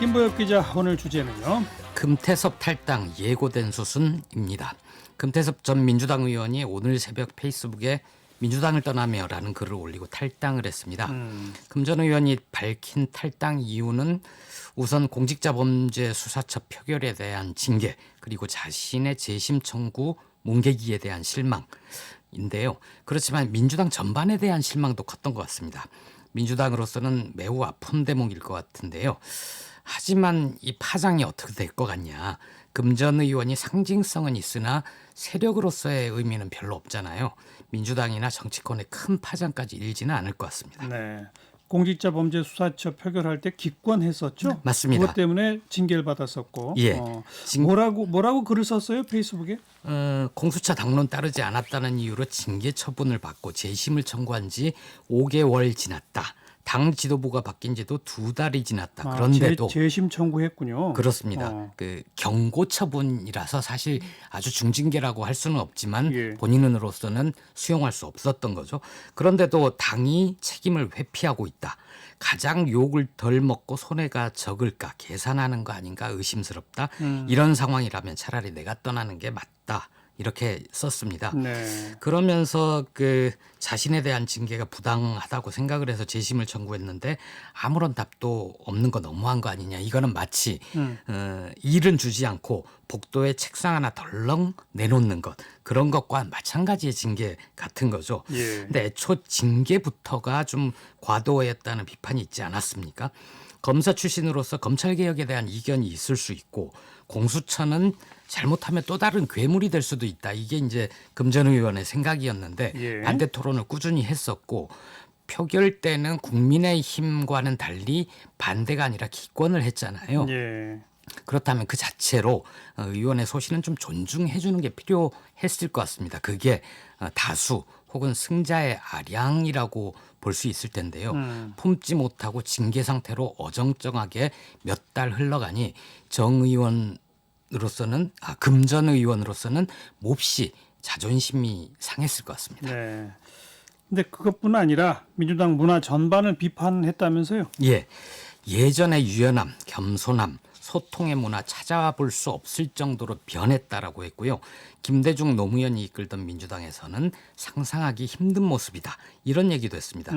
김보엽 기자, 오늘 주제는요. 금태섭 탈당 예고된 수순입니다. 금태섭 전 민주당 의원이 오늘 새벽 페이스북에 민주당을 떠나며라는 글을 올리고 탈당을 했습니다. 금 전 의원이 밝힌 탈당 이유는 우선 공직자범죄수사처 표결에 대한 징계 그리고 자신의 재심 청구 뭉개기에 대한 실망인데요. 그렇지만 민주당 전반에 대한 실망도 컸던 것 같습니다. 민주당으로서는 매우 아픈 대목일 것 같은데요. 하지만 이 파장이 어떻게 될 것 같냐. 금 전 의원이 상징성은 있으나 세력으로서의 의미는 별로 없잖아요. 민주당이나 정치권에 큰 파장까지 일지는 않을 것 같습니다. 네. 공직자범죄수사처 표결할 때 기권했었죠? 맞습니다. 그것 때문에 징계를 받았었고. 예. 뭐라고 글을 썼어요? 페이스북에? 공수처 당론 따르지 않았다는 이유로 징계 처분을 받고 재심을 청구한 지 5개월 지났다. 당 지도부가 바뀐 지도 2달이 지났다. 그런데도 재심 청구했군요. 그렇습니다. 그 경고 처분이라서 사실 아주 중징계라고 할 수는 없지만 예. 본인으로서는 수용할 수 없었던 거죠. 그런데도 당이 책임을 회피하고 있다. 가장 욕을 덜 먹고 손해가 적을까 계산하는 거 아닌가 의심스럽다. 이런 상황이라면 차라리 내가 떠나는 게 맞다. 이렇게 썼습니다. 네. 그러면서 그 자신에 대한 징계가 부당하다고 생각을 해서 재심을 청구했는데 아무런 답도 없는 거 너무한 거 아니냐. 이거는 마치 일은 주지 않고 복도에 책상 하나 덜렁 내놓는 것 그런 것과 마찬가지의 징계 같은 거죠. 예. 근데 애초 징계부터가 좀 과도했다는 비판이 있지 않았습니까? 검사 출신으로서 검찰개혁에 대한 이견이 있을 수 있고 공수처는 잘못하면 또 다른 괴물이 될 수도 있다. 이게 이제 금 전 의원의 생각이었는데 예. 반대 토론을 꾸준히 했었고 표결 때는 국민의힘과는 달리 반대가 아니라 기권을 했잖아요. 예. 그렇다면 그 자체로 의원의 소신은 좀 존중해 주는 게 필요했을 것 같습니다. 그게 다수 혹은 승자의 아량이라고 볼 수 있을 텐데요. 품지 못하고 징계 상태로 어정쩡하게 몇 달 흘러가니 정 의원으로서는 금 전 의원으로서는 몹시 자존심이 상했을 것 같습니다. 네. 근데 그것뿐 아니라 민주당 문화 전반을 비판했다면서요? 예, 예전의 유연함, 겸손함, 소통의 문화 찾아와 볼 수 없을 정도로 변했다라고 했고요. 김대중 노무현이 이끌던 민주당에서는 상상하기 힘든 모습이다. 이런 얘기도 했습니다.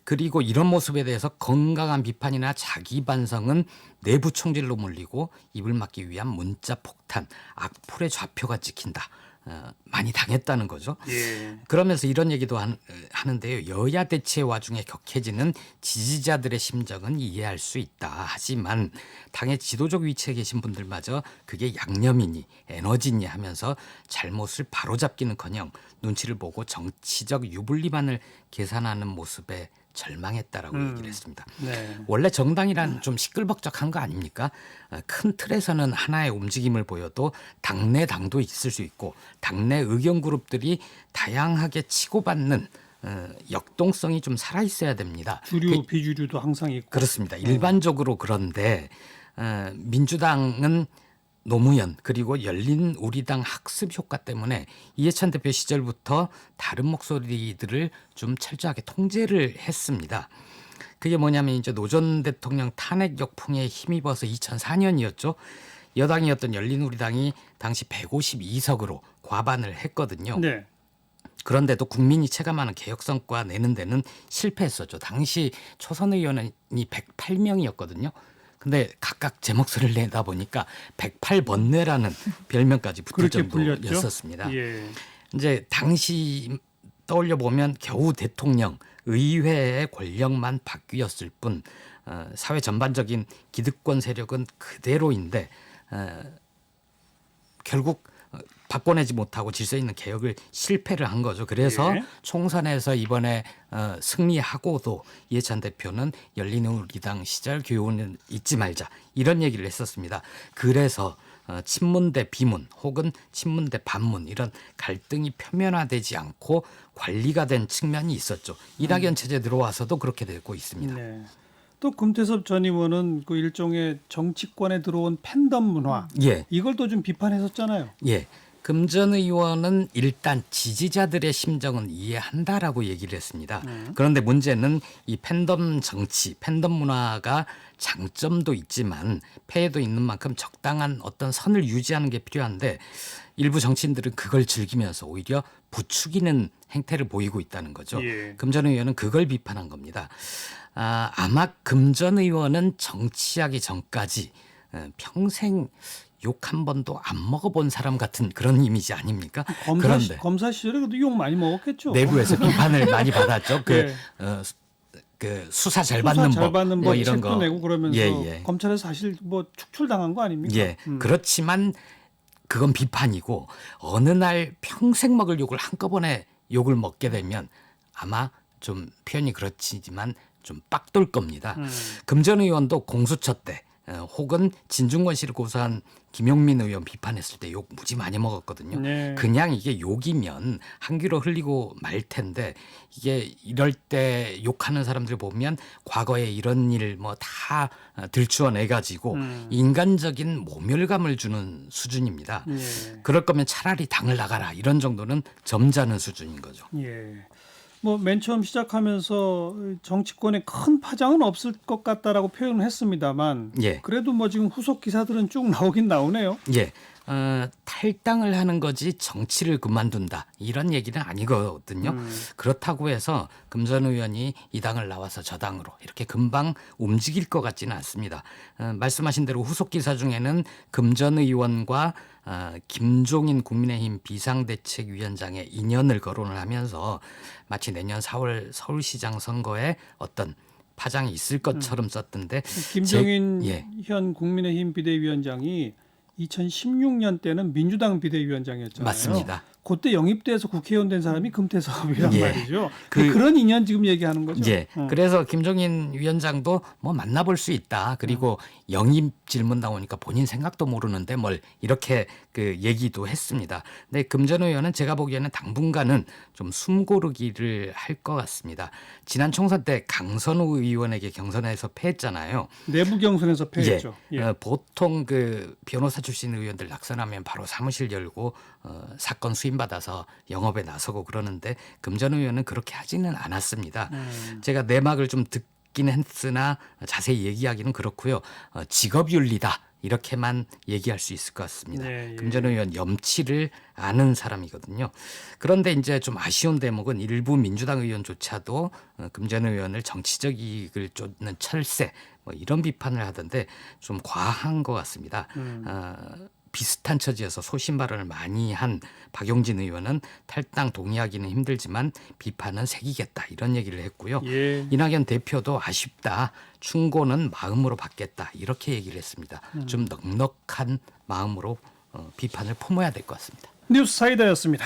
그리고 이런 모습에 대해서 건강한 비판이나 자기 반성은 내부 총질로 몰리고 입을 막기 위한 문자 폭탄, 악플의 좌표가 찍힌다. 많이 당했다는 거죠. 예. 그러면서 이런 얘기도 하는데요. 여야 대치 와중에 격해지는 지지자들의 심정은 이해할 수 있다. 하지만 당의 지도적 위치에 계신 분들마저 그게 양념이니 에너지니 하면서 잘못을 바로잡기는커녕 눈치를 보고 정치적 유불리만을 계산하는 모습에 절망했다라고 얘기를 했습니다. 네. 원래 정당이란 좀 시끌벅적한 거 아닙니까? 큰 틀에서는 하나의 움직임을 보여도 당내 당도 있을 수 있고 당내 의견 그룹들이 다양하게 치고받는 역동성이 좀 살아있어야 됩니다. 주류, 비주류도 항상 있고. 그렇습니다. 일반적으로 그런데 민주당은 노무현 그리고 열린우리당 학습 효과 때문에 이해찬 대표 시절부터 다른 목소리들을 좀 철저하게 통제를 했습니다. 그게 뭐냐면 이제 노 전 대통령 탄핵 역풍에 힘입어서 2004년이었죠. 여당이었던 열린우리당이 당시 152석으로 과반을 했거든요. 네. 그런데도 국민이 체감하는 개혁성과 내는 데는 실패했었죠. 당시 초선 의원이 108명이었거든요. 근데 각각 제 목소리를 내다 보니까 108번뇌라는 별명까지 붙을 정도였었습니다. 예. 이제 당시 떠올려 보면 겨우 대통령, 의회의 권력만 바뀌었을 뿐 사회 전반적인 기득권 세력은 그대로인데 결국 바꿔내지 못하고 질서 있는 개혁을 실패를 한 거죠. 그래서 예. 총선에서 이번에 승리하고도 이해찬 대표는 열린우리당 시절 교훈은 잊지 말자 이런 얘기를 했었습니다. 그래서 친문 대 비문 혹은 친문 대 반문 이런 갈등이 표면화되지 않고 관리가 된 측면이 있었죠. 이낙연 체제 들어와서도 그렇게 되고 있습니다. 네. 또 금태섭 전 의원은 그 일종의 정치권에 들어온 팬덤 문화 예. 이걸 또 좀 비판했었잖아요. 예. 금전 의원은 일단 지지자들의 심정은 이해한다라고 얘기를 했습니다. 그런데 문제는 이 팬덤 정치, 팬덤 문화가 장점도 있지만 폐해도 있는 만큼 적당한 어떤 선을 유지하는 게 필요한데 일부 정치인들은 그걸 즐기면서 오히려 부추기는 행태를 보이고 있다는 거죠. 예. 금전 의원은 그걸 비판한 겁니다. 아마 금전 의원은 정치하기 전까지 평생 욕 한 번도 안 먹어본 사람 같은 그런 이미지 아닙니까? 그런데 검사 시절에 그래도 욕 많이 먹었겠죠. 내부에서 비판을 많이 받았죠. 예. 그 수사 잘 수사 받는 잘 법, 받는 뭐 법 이런 책도 거 내고 그러면서 예. 검찰에서 사실 뭐 축출당한 거 아닙니까? 예. 그렇지만 그건 비판이고 어느 날 평생 먹을 욕을 한꺼번에 욕을 먹게 되면 아마 좀 표현이 그렇지만 좀 빡돌 겁니다. 금전 의원도 공수처 때 혹은 진중권 씨를 고소한 김용민 의원 비판했을 때 욕 무지 많이 먹었거든요. 네. 그냥 이게 욕이면 한 귀로 흘리고 말 텐데 이게 이럴 때 욕하는 사람들 보면 과거에 이런 일 뭐 다 들추어내 가지고 인간적인 모멸감을 주는 수준입니다. 예. 그럴 거면 차라리 당을 나가라 이런 정도는 점잖은 수준인 거죠. 예. 뭐 맨 처음 시작하면서 정치권에 큰 파장은 없을 것 같다라고 표현을 했습니다만 예. 그래도 뭐 지금 후속 기사들은 쭉 나오긴 나오네요. 예. 탈당을 하는 거지 정치를 그만둔다 이런 얘기는 아니거든요. 그렇다고 해서 금전 의원이 이 당을 나와서 저 당으로 이렇게 금방 움직일 것 같지는 않습니다. 말씀하신 대로 후속 기사 중에는 금전 의원과 김종인 국민의힘 비상대책위원장의 인연을 거론을 하면서 마치 내년 4월 서울시장 선거에 어떤 파장이 있을 것처럼 썼던데 김종인 예. 현 국민의힘 비대위원장이 2016년 때는 민주당 비대위원장이었잖아요. 맞습니다. 그때 영입돼서 국회의원 된 사람이 금태섭이란 예. 말이죠. 그- 그런 인연 지금 얘기하는 거죠. 예. 그래서 김종인 위원장도 뭐 만나볼 수 있다. 그리고 영입 질문 나오니까 본인 생각도 모르는데 뭘 이렇게 그 얘기도 했습니다. 근데 금전 의원은 제가 보기에는 당분간은 좀 숨고르기를 할 것 같습니다. 지난 총선 때 강선우 의원에게 경선에서 패했잖아요. 내부 경선에서 패했죠. 예. 보통 그 변호사 출신 의원들 낙선하면 바로 사무실 열고 사건 수임받아서 영업에 나서고 그러는데 금전 의원은 그렇게 하지는 않았습니다. 제가 내막을 좀 듣긴 했으나 자세히 얘기하기는 그렇고요. 직업윤리다. 이렇게만 얘기할 수 있을 것 같습니다. 네, 예. 금전 의원 염치를 아는 사람이거든요. 그런데 이제 좀 아쉬운 대목은 일부 민주당 의원조차도 금전 의원을 정치적 이익을 쫓는 철새 뭐 이런 비판을 하던데 좀 과한 것 같습니다. 비슷한 처지에서 소신 발언을 많이 한 박용진 의원은 탈당 동의하기는 힘들지만 비판은 새기겠다 이런 얘기를 했고요. 예. 이낙연 대표도 아쉽다. 충고는 마음으로 받겠다 이렇게 얘기를 했습니다. 좀 넉넉한 마음으로 비판을 품어야 될 것 같습니다. 뉴스 사이다였습니다.